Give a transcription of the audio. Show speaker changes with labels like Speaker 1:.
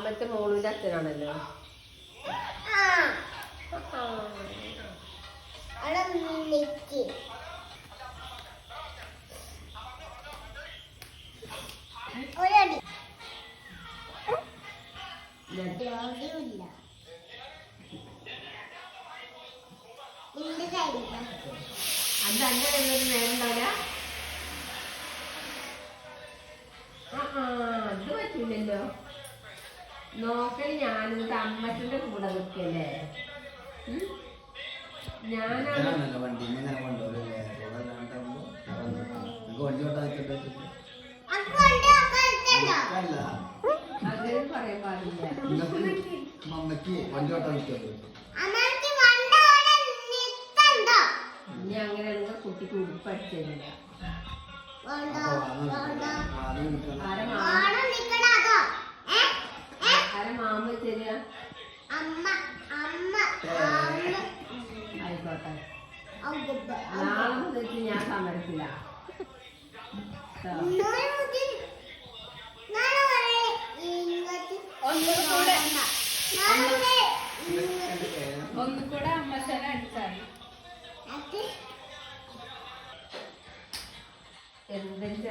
Speaker 1: മറ്റേ മോളുവിന്റെ അച്ഛനാണല്ലോ. അത് അങ്ങനെ നേരണ്ടാവില്ല. അത് പറ്റില്ലല്ലോ. നോക്കല് ഞാനിത് അമ്മച്ചന്റെ കൂടെ നിൽക്കല്ലേ. ഞാനാണ് അങ്ങനെ പറയാൻ പാടില്ല. ഇനി അങ്ങനെയാണെങ്കിൽ കുട്ടിക്ക് ഉടുപ്പടിച്ചില്ല. ആരെ മാമ തരിക? ആയിക്കോട്ടെ, നാളെ മുതൽ ഞാൻ സമരത്തില്ല. ഒന്നുകൂടെ അമ്മച്ചനെ അടിച്ചാൽ എന്തെങ്കിലും